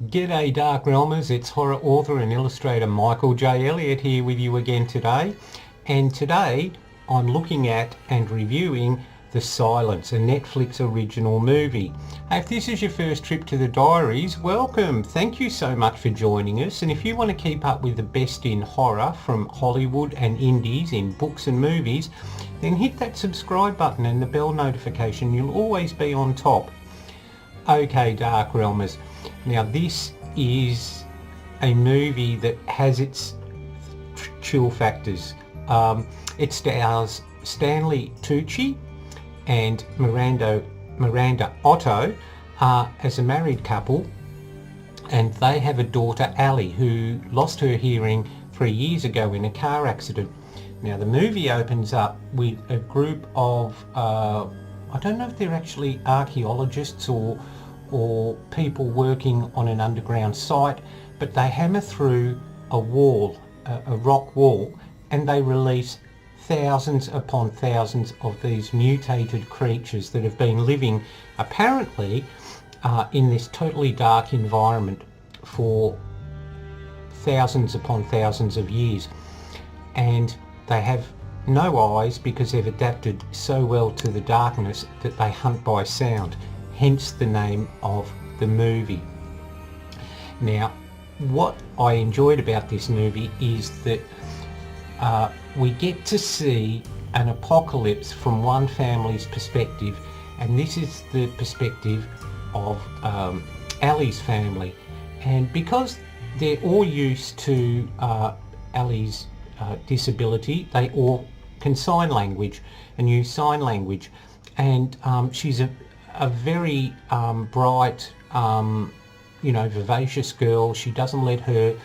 G'day Dark Realmers, it's horror author and illustrator Michael J. Elliott here with you again today. And today I'm looking at and reviewing The Silence, a Netflix original movie. If this is your first trip to the diaries, welcome. Thank you so much for joining us. And if you want to keep up with the best in horror from Hollywood and indies in books and movies, then hit that subscribe button and the bell notification. You'll always be on top. Okay, Dark Realmers. Now this is a movie that has its chill factors. It stars Stanley Tucci and Miranda Otto as a married couple, and they have a daughter, Ali, who lost her hearing 3 years ago in a car accident. Now the movie opens up with a group of, I don't know if they're actually archaeologists or people working on an underground site, but they hammer through a wall, a rock wall, and they release thousands upon thousands of these mutated creatures that have been living apparently in this totally dark environment for thousands upon thousands of years. And they have no eyes because they've adapted so well to the darkness that they hunt by sound, hence the name of the movie. Now, what I enjoyed about this movie is that we get to see an apocalypse from one family's perspective, and this is the perspective of Ali's family. And because they're all used to Ali's disability, they all can sign language and use sign language, and she's a very bright, vivacious girl. She doesn't let her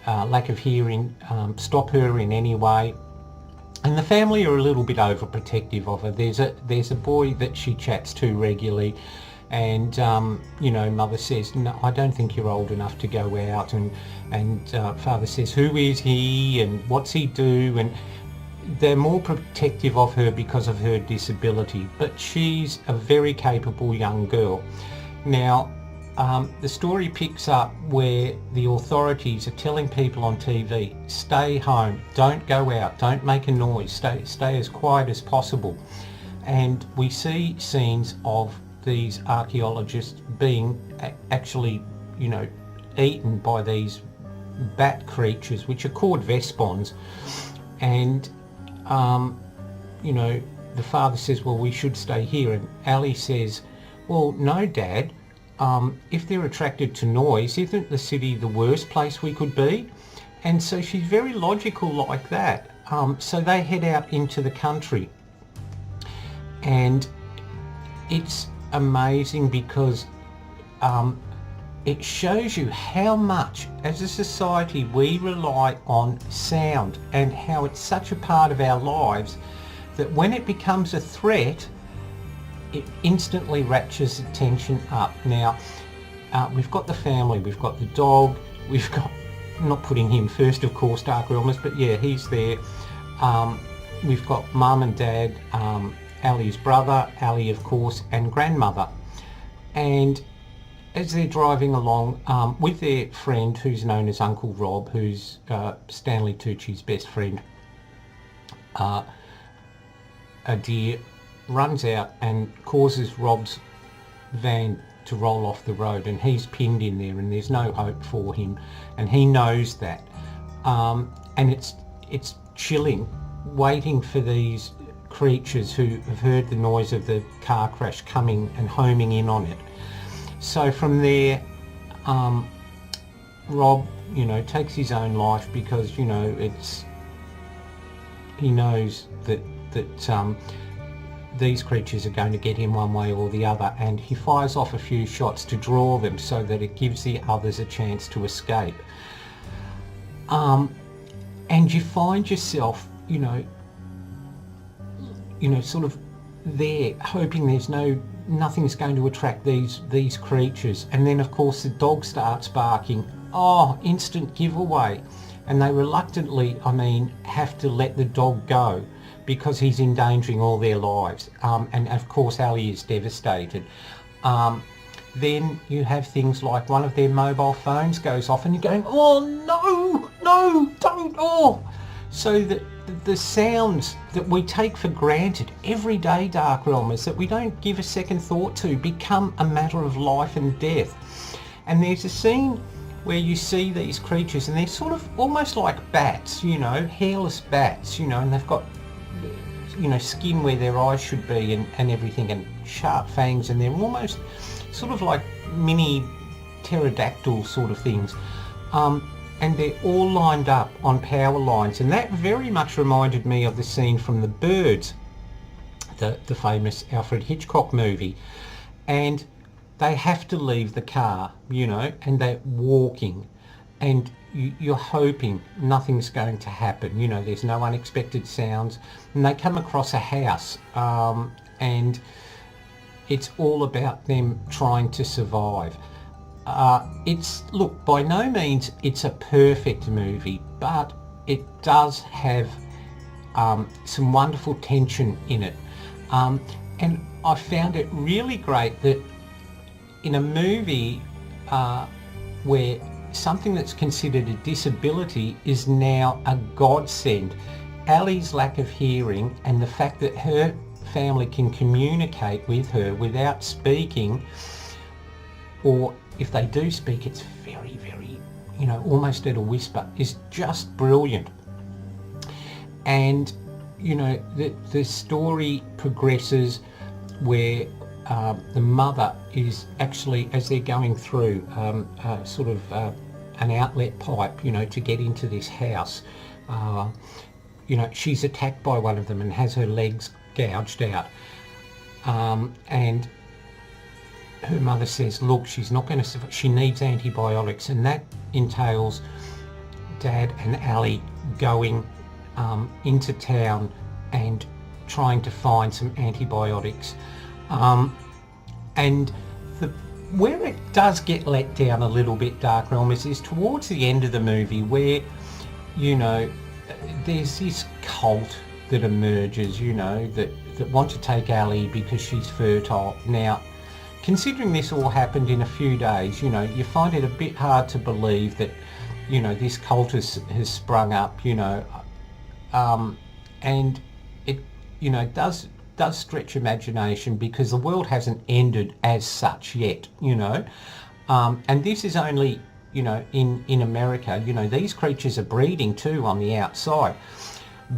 lack of hearing stop her in any way. And the family are a little bit overprotective of her. There's a boy that she chats to regularly, and mother says, no, I don't think you're old enough to go out, and father says, who is he and what's he do? And they're more protective of her because of her disability, but she's a very capable young girl. Now, the story picks up where the authorities are telling people on TV, stay home, don't go out, don't make a noise, stay as quiet as possible. And we see scenes of these archaeologists being actually, eaten by these bat creatures, which are called Vespons. And the father says, well, we should stay here. And Ali says, well, no, Dad, if they're attracted to noise, isn't the city the worst place we could be? And so she's very logical like that. So they head out into the country, and it's amazing because it shows you how much as a society we rely on sound, and how it's such a part of our lives that when it becomes a threat, it instantly ratchets attention up. Now, we've got the family, we've got the dog, we've got, not putting him first of course, Dark Realmers, but yeah, he's there. We've got mum and dad, Ali's brother, Ali of course, and grandmother. And as they're driving along with their friend who's known as Uncle Rob, who's Stanley Tucci's best friend, a deer runs out and causes Rob's van to roll off the road, and he's pinned in there and there's no hope for him, and he knows that. And it's chilling, waiting for these creatures who have heard the noise of the car crash coming and homing in on it. So from there, Rob, takes his own life because, he knows that these creatures are going to get him one way or the other, and he fires off a few shots to draw them so that it gives the others a chance to escape. And you find yourself, sort of there hoping there's nothing's going to attract these creatures. And then of course the dog starts barking. Oh, instant giveaway. And they reluctantly, have to let the dog go because he's endangering all their lives. And of course Ali is devastated. then you have things like one of their mobile phones goes off and you're going, oh no, no, don't, oh. So the sounds that we take for granted, everyday dark realmers, that we don't give a second thought to, become a matter of life and death. And there's a scene where you see these creatures and they're sort of almost like bats, you know, hairless bats, you know, and they've got, you know, skin where their eyes should be and everything, and sharp fangs, and they're almost sort of like mini pterodactyl sort of things. And they're all lined up on power lines, and that very much reminded me of the scene from The Birds, the famous Alfred Hitchcock movie. And they have to leave the car, you know, and they're walking, and you're hoping nothing's going to happen, you know, there's no unexpected sounds, and they come across a house, and it's all about them trying to survive. Look, by no means it's a perfect movie, but it does have some wonderful tension in it. And I found it really great that in a movie where something that's considered a disability is now a godsend, Ali's lack of hearing and the fact that her family can communicate with her without speaking, or if they do speak, it's very, very, you know, almost at a whisper, is just brilliant. And, you know, the story progresses where the mother is actually, as they're going through sort of an outlet pipe, you know, to get into this house, you know, she's attacked by one of them and has her legs gouged out. And her mother says, look, she's not going to survive, she needs antibiotics, and that entails Dad and Ali going into town and trying to find some antibiotics. And where it does get let down a little bit, Dark Realmers, is towards the end of the movie where, you know, there's this cult that emerges, you know, that want to take Ali because she's fertile. Now, considering this all happened in a few days, you know, you find it a bit hard to believe that, you know, this cult has sprung up, you know, and it, you know, does stretch imagination because the world hasn't ended as such yet, you know, and this is only, you know, in America, you know, these creatures are breeding too on the outside,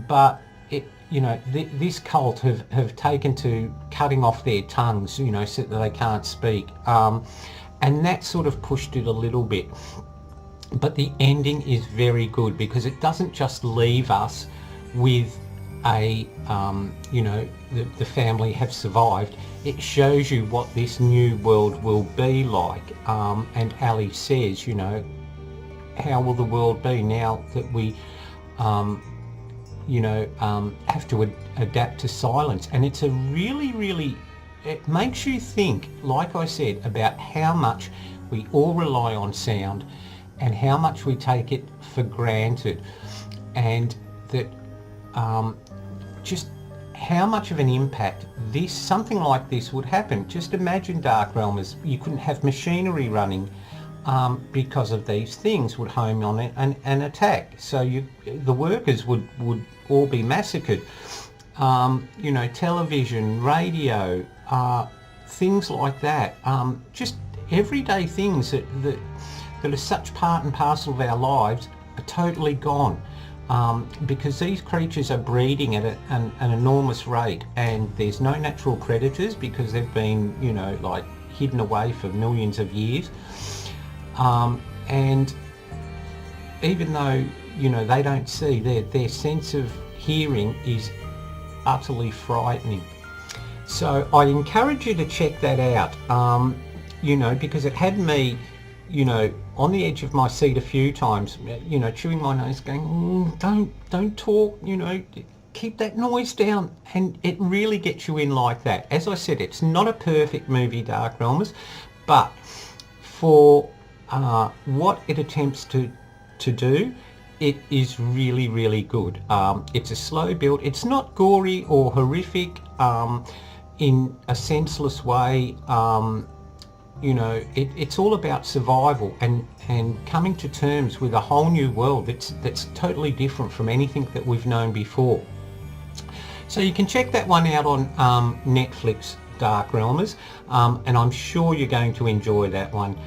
but it, you know, this cult have taken to cutting off their tongues, you know, so that they can't speak, and that sort of pushed it a little bit. But the ending is very good because it doesn't just leave us with a, you know, the family have survived. It shows you what this new world will be like, and Ali says, you know, how will the world be now that we you know, have to adapt to silence? And it's a really, it makes you think, like I said, about how much we all rely on sound and how much we take it for granted, and that just how much of an impact something like this would happen. Just imagine, Dark Realmers, you couldn't have machinery running because of these things would home on it and attack. So the workers would all be massacred. You know, television, radio, things like that. Just everyday things that are such part and parcel of our lives are totally gone. Because these creatures are breeding at an enormous rate, and there's no natural predators because they've been, you know, like hidden away for millions of years. And even though, you know, they don't see, their sense of hearing is utterly frightening. So I encourage you to check that out, you know, because it had me, you know, on the edge of my seat a few times, you know, chewing my nose, going, don't talk, you know, keep that noise down. And it really gets you in like that. As I said, it's not a perfect movie, Dark Realmers, but for what it attempts to do, it is really good. It's a slow build. It's not gory or horrific in a senseless way. You know, it's all about survival and coming to terms with a whole new world that's totally different from anything that we've known before. So you can check that one out on Netflix, Dark Realmers, and I'm sure you're going to enjoy that one.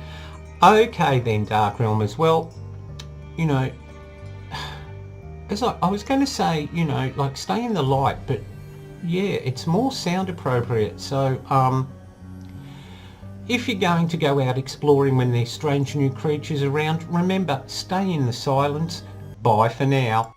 Okay then, Dark Realmers, well, you know, as I was going to say, you know, like, stay in the light, but yeah, it's more sound appropriate. So if you're going to go out exploring when there's strange new creatures around, remember, stay in the silence. Bye for now.